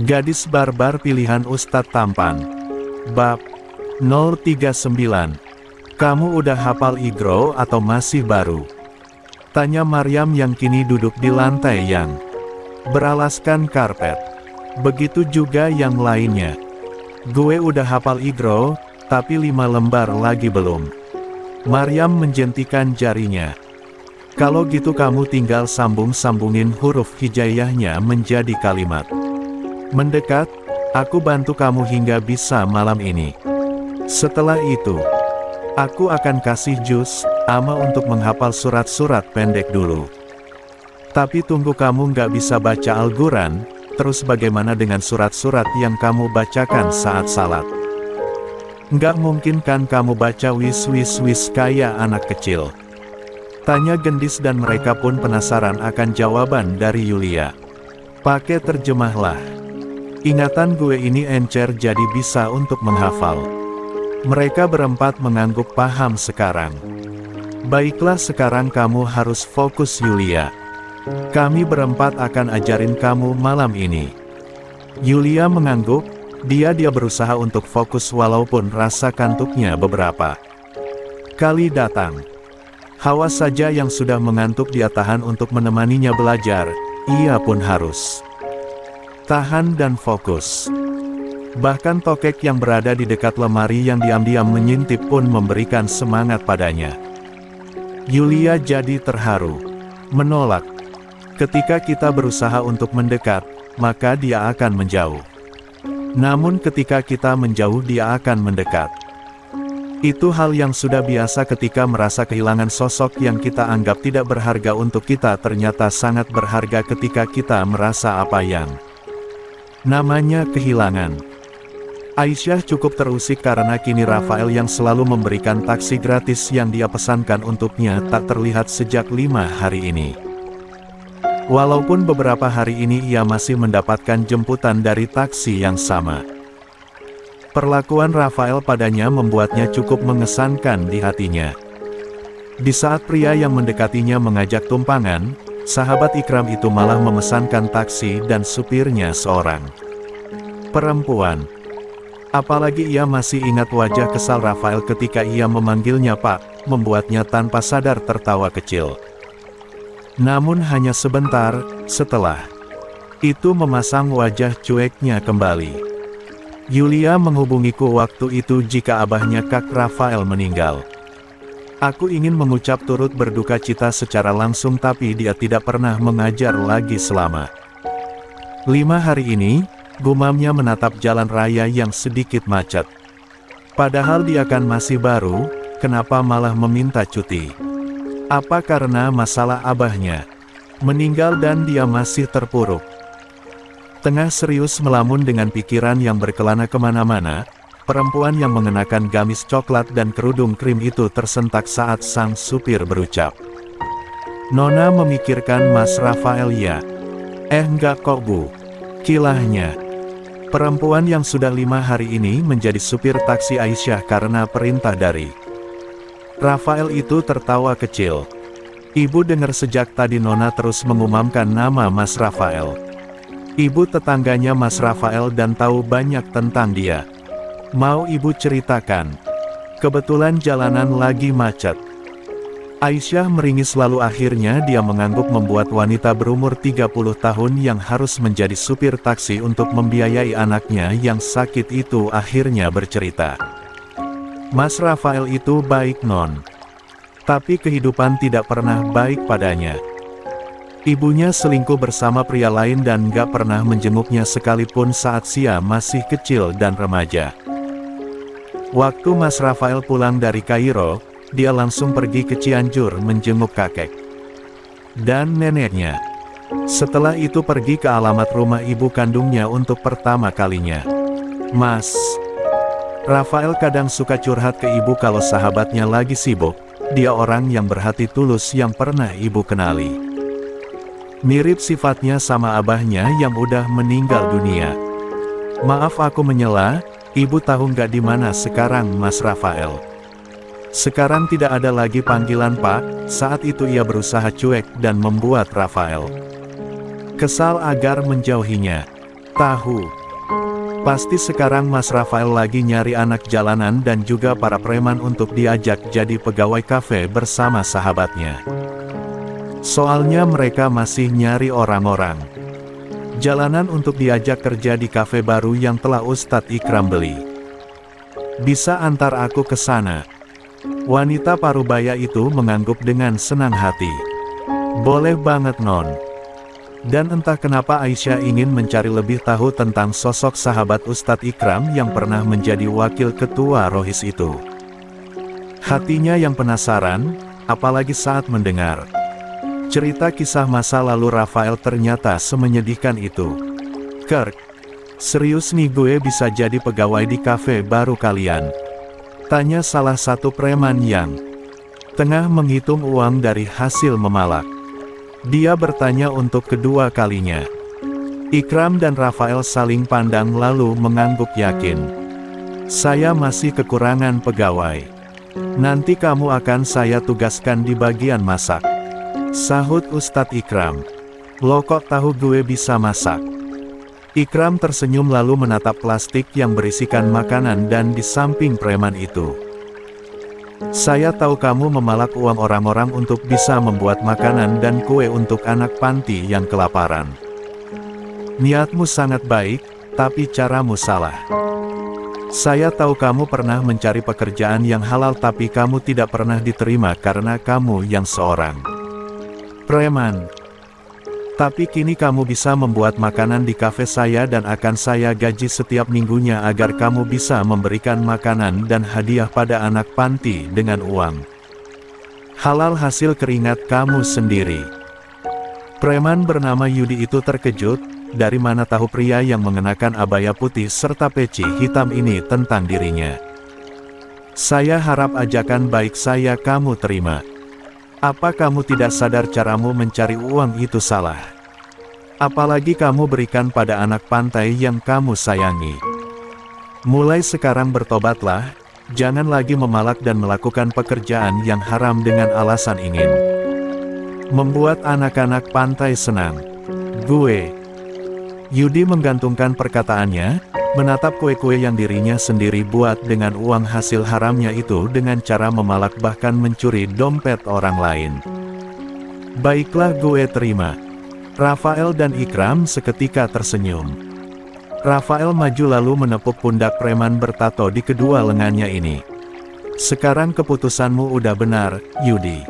Gadis barbar pilihan Ustadz Tampan. Bab 039. Kamu udah hafal Iqra atau masih baru? Tanya Maryam yang kini duduk di lantai yang beralaskan karpet. Begitu juga yang lainnya. Gue udah hafal Iqra, tapi 5 lembar lagi belum. Maryam menjentikan jarinya. Kalau gitu kamu tinggal sambung-sambungin huruf hijaiyahnya menjadi kalimat. Mendekat, aku bantu kamu hingga bisa malam ini. Setelah itu, aku akan kasih jus ama untuk menghafal surat-surat pendek dulu. Tapi tunggu kamu nggak bisa baca Al-Quran, terus bagaimana dengan surat-surat yang kamu bacakan saat salat? Nggak mungkin kan kamu baca wis-wis-wis kayak anak kecil? Tanya gendis dan mereka pun penasaran akan jawaban dari Yulia. Pakai terjemahlah. Ingatan gue ini encer jadi bisa untuk menghafal. Mereka berempat mengangguk paham sekarang. Baiklah sekarang kamu harus fokus Yulia. Kami berempat akan ajarin kamu malam ini. Yulia mengangguk, dia berusaha untuk fokus walaupun rasa kantuknya beberapa kali datang. Hawa saja yang sudah mengantuk dia tahan untuk menemaninya belajar, ia pun harus tahan dan fokus. Bahkan tokek yang berada di dekat lemari yang diam-diam menyintip pun memberikan semangat padanya. Yulia jadi terharu. Menolak. Ketika kita berusaha untuk mendekat, maka dia akan menjauh. Namun ketika kita menjauh dia akan mendekat. Itu hal yang sudah biasa ketika merasa kehilangan sosok yang kita anggap tidak berharga untuk kita ternyata sangat berharga ketika kita merasa apa yang namanya kehilangan. Aisyah cukup terusik karena kini Rafael yang selalu memberikan taksi gratis yang dia pesankan untuknya tak terlihat sejak 5 hari ini. Walaupun beberapa hari ini ia masih mendapatkan jemputan dari taksi yang sama. Perlakuan Rafael padanya membuatnya cukup mengesankan di hatinya. Di saat pria yang mendekatinya mengajak tumpangan, sahabat Ikram itu malah memesankan taksi dan supirnya seorang perempuan. Apalagi ia masih ingat wajah kesal Rafael ketika ia memanggilnya Pak, membuatnya tanpa sadar tertawa kecil. Namun hanya sebentar, setelah itu memasang wajah cueknya kembali. Yulia menghubungiku waktu itu jika abahnya Kak Rafael meninggal. Aku ingin mengucap turut berduka cita secara langsung tapi dia tidak pernah mengajar lagi selama 5 hari ini, gumamnya menatap jalan raya yang sedikit macet. Padahal dia kan masih baru, kenapa malah meminta cuti? Apa karena masalah abahnya meninggal dan dia masih terpuruk? Tengah serius melamun dengan pikiran yang berkelana kemana-mana, perempuan yang mengenakan gamis coklat dan kerudung krim itu tersentak saat sang supir berucap. Nona memikirkan Mas Rafael ya? Enggak kok Bu. Kilahnya. Perempuan yang sudah 5 hari ini menjadi supir taksi Aisyah karena perintah dari Rafael itu tertawa kecil. Ibu dengar sejak tadi Nona terus mengumamkan nama Mas Rafael. Ibu tetangganya Mas Rafael dan tahu banyak tentang dia. Mau ibu ceritakan? Kebetulan jalanan lagi macet. Aisyah meringis lalu akhirnya dia mengangguk membuat wanita berumur 30 tahun yang harus menjadi supir taksi untuk membiayai anaknya yang sakit itu akhirnya bercerita. Mas Rafael itu baik non. Tapi kehidupan tidak pernah baik padanya. Ibunya selingkuh bersama pria lain dan gak pernah menjenguknya sekalipun saat Sia masih kecil dan remaja. Waktu Mas Rafael pulang dari Kairo, dia langsung pergi ke Cianjur menjenguk kakek dan neneknya. Setelah itu pergi ke alamat rumah ibu kandungnya untuk pertama kalinya. Mas Rafael kadang suka curhat ke ibu kalau sahabatnya lagi sibuk. Dia orang yang berhati tulus yang pernah ibu kenali. Mirip sifatnya sama abahnya yang udah meninggal dunia. Maaf aku menyela, ibu tahu nggak di mana sekarang Mas Rafael? Sekarang tidak ada lagi panggilan Pak. Saat itu ia berusaha cuek dan membuat Rafael kesal agar menjauhinya. Tahu. Pasti sekarang Mas Rafael lagi nyari anak jalanan dan juga para preman untuk diajak jadi pegawai kafe bersama sahabatnya. Soalnya mereka masih nyari orang-orang jalanan untuk diajak kerja di kafe baru yang telah Ustadz Ikram beli. Bisa antar aku ke sana? Wanita parubaya itu mengangguk dengan senang hati. Boleh banget non. Dan entah kenapa Aisyah ingin mencari lebih tahu tentang sosok sahabat Ustadz Ikram yang pernah menjadi wakil ketua Rohis itu. Hatinya yang penasaran, apalagi saat mendengar cerita kisah masa lalu Rafael ternyata semenyedihkan itu. Kirk, serius nih gue bisa jadi pegawai di kafe baru kalian? Tanya salah satu preman yang tengah menghitung uang dari hasil memalak. Dia bertanya untuk kedua kalinya. Ikram dan Rafael saling pandang lalu mengangguk yakin. Saya masih kekurangan pegawai. Nanti kamu akan saya tugaskan di bagian masak, sahut Ustadz Ikram. Lo kok tahu gue bisa masak? Ikram tersenyum lalu menatap plastik yang berisikan makanan dan di samping preman itu. Saya tahu kamu memalak uang orang-orang untuk bisa membuat makanan dan kue untuk anak panti yang kelaparan. Niatmu sangat baik, tapi caramu salah. Saya tahu kamu pernah mencari pekerjaan yang halal tapi kamu tidak pernah diterima karena kamu yang seorang preman. Tapi kini kamu bisa membuat makanan di kafe saya dan akan saya gaji setiap minggunya agar kamu bisa memberikan makanan dan hadiah pada anak panti dengan uang halal hasil keringat kamu sendiri. Preman bernama Yudi itu terkejut, dari mana tahu pria yang mengenakan abaya putih serta peci hitam ini tentang dirinya. Saya harap ajakan baik saya kamu terima. Apa kamu tidak sadar caramu mencari uang itu salah? Apalagi kamu berikan pada anak pantai yang kamu sayangi. Mulai sekarang bertobatlah, jangan lagi memalak dan melakukan pekerjaan yang haram dengan alasan ingin membuat anak-anak pantai senang. Gue. Yudi menggantungkan perkataannya, menatap kue-kue yang dirinya sendiri buat dengan uang hasil haramnya itu dengan cara memalak bahkan mencuri dompet orang lain. Baiklah gue terima. Rafael dan Ikram seketika tersenyum. Rafael maju lalu menepuk pundak preman bertato di kedua lengannya ini. Sekarang keputusanmu udah benar, Yudi.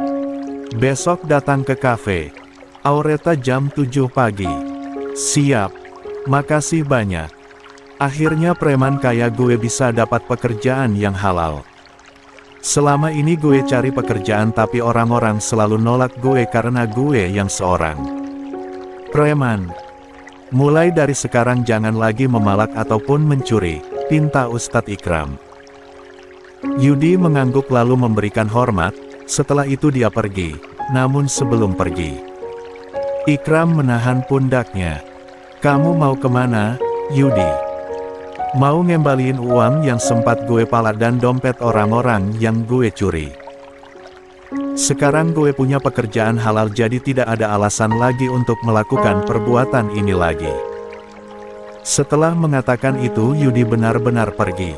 Besok datang ke kafe Aureta jam 7 pagi. Siap. Makasih banyak. Akhirnya preman kaya gue bisa dapat pekerjaan yang halal. Selama ini gue cari pekerjaan tapi orang-orang selalu nolak gue karena gue yang seorang preman. Mulai dari sekarang jangan lagi memalak ataupun mencuri, pinta Ustadz Ikram. Yudi mengangguk lalu memberikan hormat, setelah itu dia pergi. Namun sebelum pergi, Ikram menahan pundaknya. Kamu mau kemana, Yudi? Mau ngembaliin uang yang sempat gue palak dan dompet orang-orang yang gue curi. Sekarang gue punya pekerjaan halal jadi tidak ada alasan lagi untuk melakukan perbuatan ini lagi. Setelah mengatakan itu Yudi benar-benar pergi.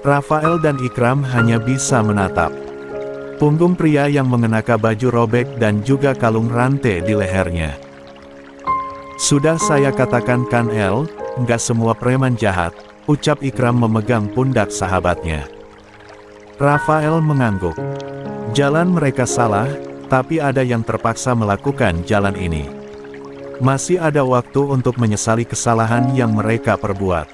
Rafael dan Ikram hanya bisa menatap punggung pria yang mengenakan baju robek dan juga kalung rantai di lehernya. Sudah saya katakan kan El, nggak semua preman jahat, ucap Ikram memegang pundak sahabatnya. Rafael mengangguk. Jalan mereka salah, tapi ada yang terpaksa melakukan jalan ini. Masih ada waktu untuk menyesali kesalahan yang mereka perbuat.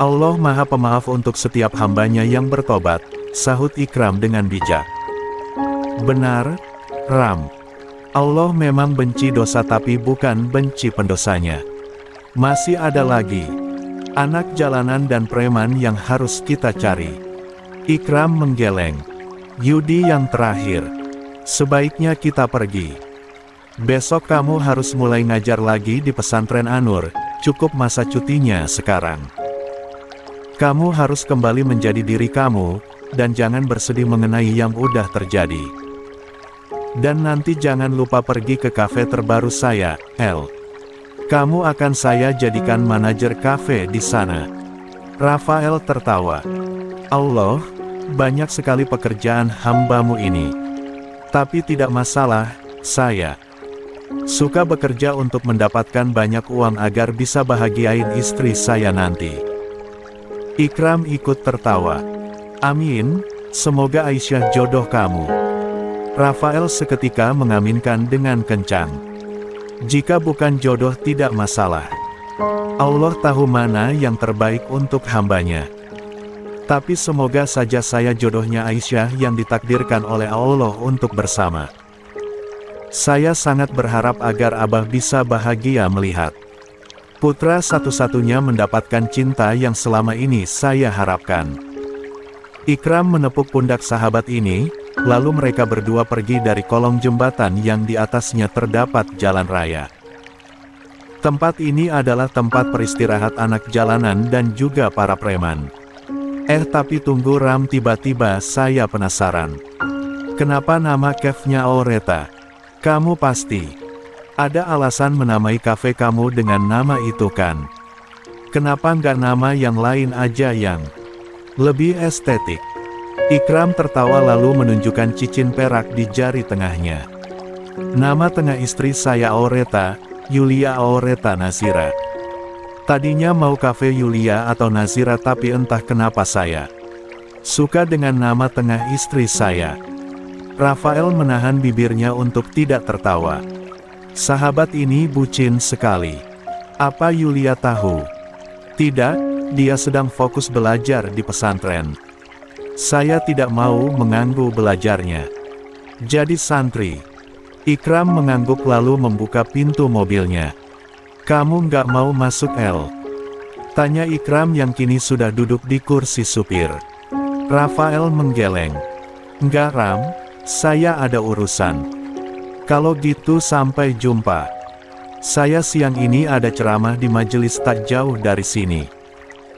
Allah Maha Pemaaf untuk setiap hambanya yang bertobat, sahut Ikram dengan bijak. Benar, Ram. Allah memang benci dosa tapi bukan benci pendosanya. Masih ada lagi anak jalanan dan preman yang harus kita cari. Ikram menggeleng. Yudi yang terakhir. Sebaiknya kita pergi. Besok kamu harus mulai ngajar lagi di pesantren Anur, cukup masa cutinya sekarang. Kamu harus kembali menjadi diri kamu, dan jangan bersedih mengenai yang udah terjadi. Dan nanti jangan lupa pergi ke kafe terbaru saya, El. Kamu akan saya jadikan manajer kafe di sana. Rafael tertawa. Allah, banyak sekali pekerjaan hambamu ini. Tapi tidak masalah, saya suka bekerja untuk mendapatkan banyak uang agar bisa bahagiain istri saya nanti. Ikram ikut tertawa. Amin, semoga Aisyah jodoh kamu. Rafael seketika mengaminkan dengan kencang. Jika bukan jodoh tidak masalah. Allah tahu mana yang terbaik untuk hambanya. Tapi semoga saja saya jodohnya Aisyah yang ditakdirkan oleh Allah untuk bersama. Saya sangat berharap agar Abah bisa bahagia melihat putra satu-satunya mendapatkan cinta yang selama ini saya harapkan. Ikram menepuk pundak sahabat ini, lalu mereka berdua pergi dari kolong jembatan yang di atasnya terdapat jalan raya. Tempat ini adalah tempat peristirahat anak jalanan dan juga para preman. Tapi tunggu Ram, tiba-tiba saya penasaran. Kenapa nama kafenya Aureta? Kamu pasti ada alasan menamai kafe kamu dengan nama itu kan? Kenapa nggak nama yang lain aja yang lebih estetik? Ikram tertawa lalu menunjukkan cincin perak di jari tengahnya. Nama tengah istri saya Aureta, Yulia Aureta Nazira. Tadinya mau kafe Yulia atau Nazira tapi entah kenapa saya suka dengan nama tengah istri saya. Rafael menahan bibirnya untuk tidak tertawa. Sahabat ini bucin sekali. Apa Yulia tahu? Tidak, dia sedang fokus belajar di pesantren. Saya tidak mau mengganggu belajarnya. Jadi santri. Ikram mengangguk lalu membuka pintu mobilnya. Kamu nggak mau masuk El? Tanya Ikram yang kini sudah duduk di kursi supir. Rafael menggeleng. Nggak Ram, saya ada urusan. Kalau gitu sampai jumpa. Saya siang ini ada ceramah di majelis tak jauh dari sini.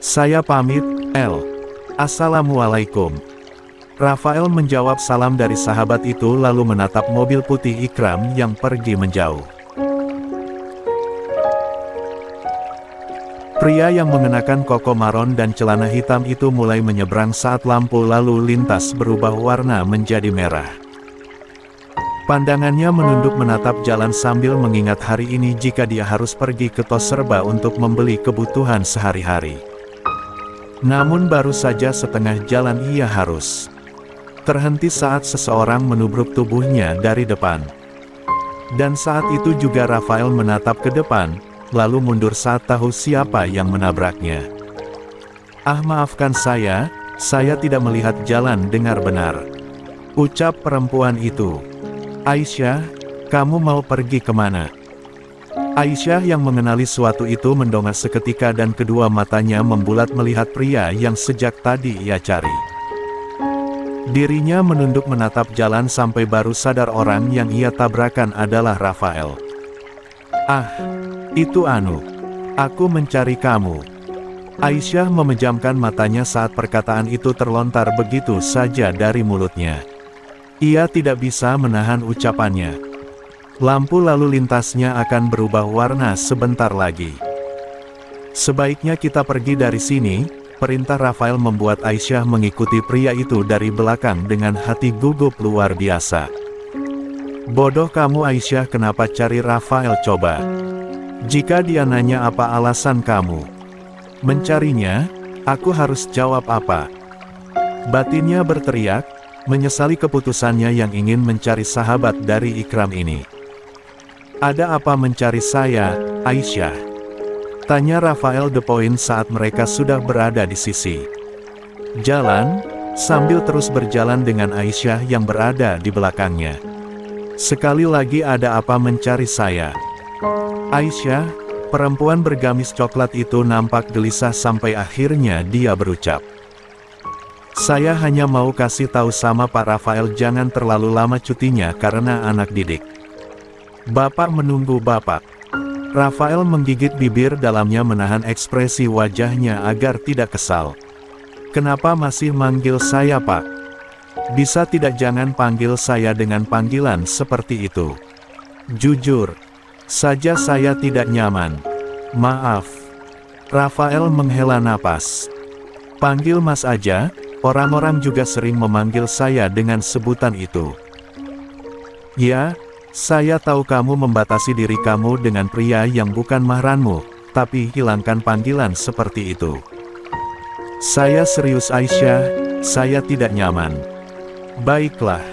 Saya pamit, El. Assalamualaikum. Rafael menjawab salam dari sahabat itu lalu menatap mobil putih Ikram yang pergi menjauh. Pria yang mengenakan koko maron dan celana hitam itu mulai menyeberang saat lampu lalu lintas berubah warna menjadi merah. Pandangannya menunduk menatap jalan sambil mengingat hari ini jika dia harus pergi ke tos serba untuk membeli kebutuhan sehari-hari. Namun baru saja setengah jalan ia harus terhenti saat seseorang menubruk tubuhnya dari depan. Dan saat itu juga Rafael menatap ke depan, lalu mundur saat tahu siapa yang menabraknya. Maafkan saya tidak melihat jalan dengar benar. Ucap perempuan itu. Aisyah, kamu mau pergi kemana? Aisyah yang mengenali suatu itu mendongak seketika dan kedua matanya membulat melihat pria yang sejak tadi ia cari. Dirinya menunduk menatap jalan sampai baru sadar orang yang ia tabrakan adalah Rafael. Itu Anu. Aku mencari kamu. Aisyah memejamkan matanya saat perkataan itu terlontar begitu saja dari mulutnya. Ia tidak bisa menahan ucapannya. Lampu lalu lintasnya akan berubah warna sebentar lagi. Sebaiknya kita pergi dari sini. Perintah Rafael membuat Aisyah mengikuti pria itu dari belakang dengan hati gugup luar biasa. Bodoh kamu Aisyah, kenapa cari Rafael coba? Jika dia nanya apa alasan kamu mencarinya, aku harus jawab apa? Batinnya berteriak, menyesali keputusannya yang ingin mencari sahabat dari Ikram ini. Ada apa mencari saya, Aisyah? Tanya Rafael the Point saat mereka sudah berada di sisi jalan, sambil terus berjalan dengan Aisyah yang berada di belakangnya. Sekali lagi, ada apa mencari saya? Aisyah, perempuan bergamis coklat itu nampak gelisah sampai akhirnya dia berucap. Saya hanya mau kasih tahu sama Pak Rafael jangan terlalu lama cutinya karena anak didik. Bapak menunggu Bapak. Rafael menggigit bibir dalamnya menahan ekspresi wajahnya agar tidak kesal. Kenapa masih manggil saya Pak? Bisa tidak jangan panggil saya dengan panggilan seperti itu? Jujur, saja saya tidak nyaman. Maaf. Rafael menghela napas. Panggil Mas aja, orang-orang juga sering memanggil saya dengan sebutan itu. Ya, saya tahu kamu membatasi diri kamu dengan pria yang bukan mahrammu, tapi hilangkan panggilan seperti itu. Saya serius Aisyah, saya tidak nyaman. Baiklah.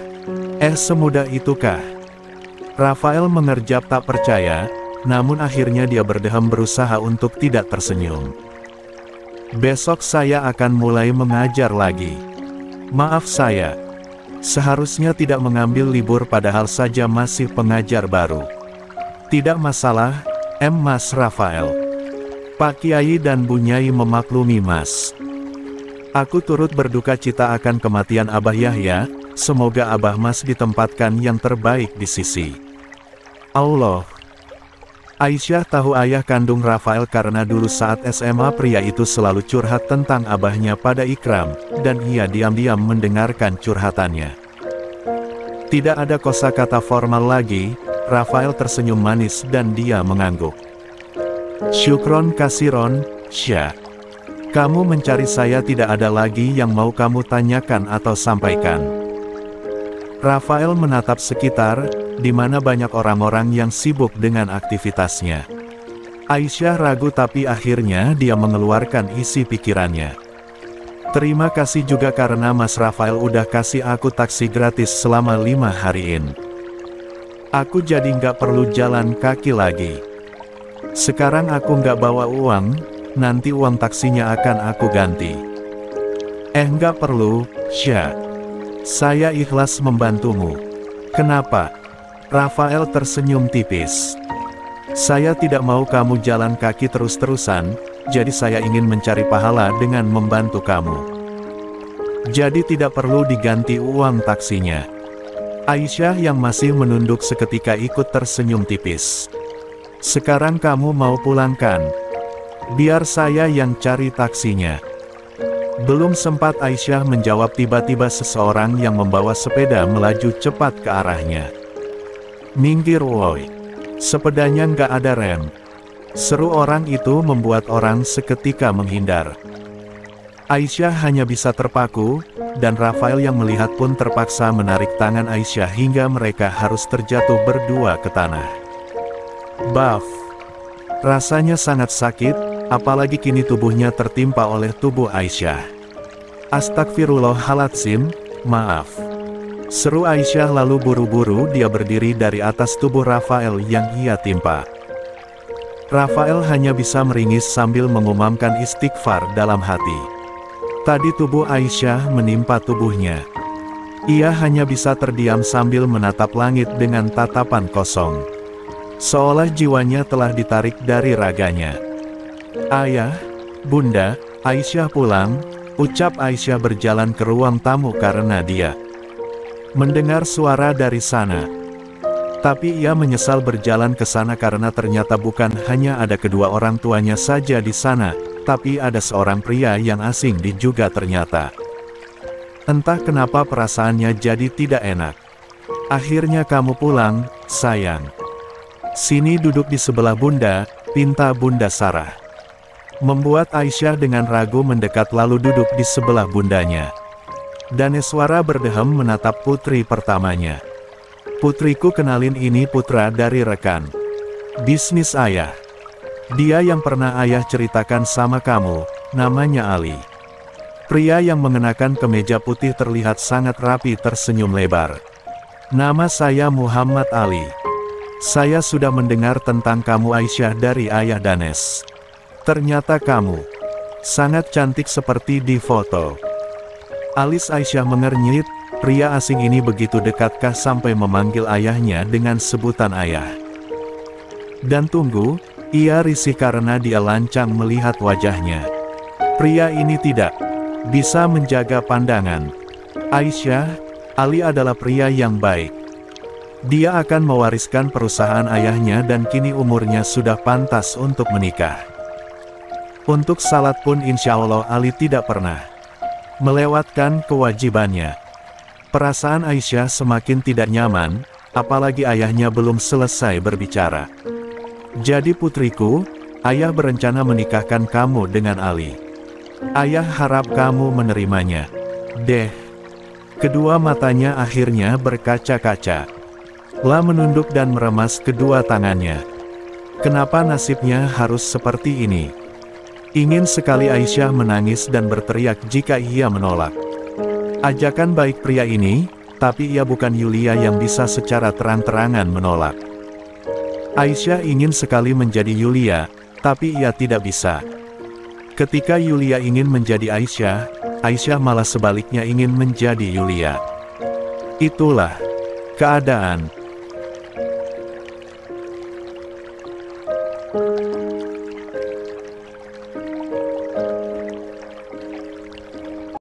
Semudah itukah? Rafael mengerjap tak percaya, namun akhirnya dia berdeham berusaha untuk tidak tersenyum. Besok saya akan mulai mengajar lagi. Maaf saya. Seharusnya tidak mengambil libur padahal saja masih pengajar baru. Tidak masalah, Mas Rafael. Pak Kiai dan Bu Nyai memaklumi Mas. Aku turut berduka cita akan kematian Abah Yahya, semoga Abah Mas ditempatkan yang terbaik di sisi Allah. Aisyah tahu ayah kandung Rafael karena dulu saat SMA pria itu selalu curhat tentang abahnya pada Ikram, dan ia diam-diam mendengarkan curhatannya. Tidak ada kosakata formal lagi, Rafael tersenyum manis dan dia mengangguk. Syukron kasiron, Syah. Kamu mencari saya tidak ada lagi yang mau kamu tanyakan atau sampaikan. Rafael menatap sekitar, di mana banyak orang-orang yang sibuk dengan aktivitasnya. Aisyah ragu tapi akhirnya dia mengeluarkan isi pikirannya. Terima kasih juga karena Mas Rafael udah kasih aku taksi gratis selama 5 hari ini. Aku jadi nggak perlu jalan kaki lagi. Sekarang aku nggak bawa uang, nanti uang taksinya akan aku ganti. Nggak perlu, Syah. Saya ikhlas membantumu. Kenapa? Rafael tersenyum tipis. Saya tidak mau kamu jalan kaki terus-terusan, jadi saya ingin mencari pahala dengan membantu kamu. Jadi tidak perlu diganti uang taksinya. Aisyah yang masih menunduk seketika ikut tersenyum tipis. Sekarang kamu mau pulang kan? Biar saya yang cari taksinya. Belum sempat Aisyah menjawab tiba-tiba seseorang yang membawa sepeda melaju cepat ke arahnya. Minggir woi. Sepedanya nggak ada rem. Seru orang itu membuat orang seketika menghindar. Aisyah hanya bisa terpaku, dan Rafael yang melihat pun terpaksa menarik tangan Aisyah hingga mereka harus terjatuh berdua ke tanah. Baf. Rasanya sangat sakit, apalagi kini tubuhnya tertimpa oleh tubuh Aisyah. Astagfirullahaladzim, maaf. Seru Aisyah lalu buru-buru dia berdiri dari atas tubuh Rafael yang ia timpa. Rafael hanya bisa meringis sambil mengumamkan istighfar dalam hati. Tadi tubuh Aisyah menimpa tubuhnya. Ia hanya bisa terdiam sambil menatap langit dengan tatapan kosong. Seolah jiwanya telah ditarik dari raganya. Ayah, Bunda, Aisyah pulang, ucap Aisyah berjalan ke ruang tamu karena dia mendengar suara dari sana. Tapi ia menyesal berjalan ke sana karena ternyata bukan hanya ada kedua orang tuanya saja di sana, tapi ada seorang pria yang asing juga ternyata. Entah kenapa perasaannya jadi tidak enak. Akhirnya kamu pulang, sayang. Sini duduk di sebelah Bunda, pinta Bunda Sarah. Membuat Aisyah dengan ragu mendekat lalu duduk di sebelah bundanya. Daneswara berdeham menatap putri pertamanya. Putriku, kenalin, ini putra dari rekan bisnis ayah. Dia yang pernah ayah ceritakan sama kamu, namanya Ali. Pria yang mengenakan kemeja putih terlihat sangat rapi tersenyum lebar. Nama saya Muhammad Ali. Saya sudah mendengar tentang kamu Aisyah dari ayah Danes. Ternyata kamu sangat cantik seperti di foto. Alis Aisyah mengernyit, pria asing ini begitu dekatkah sampai memanggil ayahnya dengan sebutan ayah. Dan tunggu, ia risih karena dia lancang melihat wajahnya. Pria ini tidak bisa menjaga pandangan. Aisyah, Ali adalah pria yang baik. Dia akan mewariskan perusahaan ayahnya dan kini umurnya sudah pantas untuk menikah. Untuk salat pun insya Allah Ali tidak pernah melewatkan kewajibannya. Perasaan Aisyah semakin tidak nyaman, apalagi ayahnya belum selesai berbicara. Jadi putriku, ayah berencana menikahkan kamu dengan Ali. Ayah harap kamu menerimanya. Deh. Kedua matanya akhirnya berkaca-kaca. La menunduk dan meremas kedua tangannya. Kenapa nasibnya harus seperti ini? Ingin sekali Aisyah menangis dan berteriak jika ia menolak. Ajakan baik pria ini, tapi ia bukan Yulia yang bisa secara terang-terangan menolak. Aisyah ingin sekali menjadi Yulia, tapi ia tidak bisa. Ketika Yulia ingin menjadi Aisyah, Aisyah malah sebaliknya ingin menjadi Yulia. Itulah keadaan.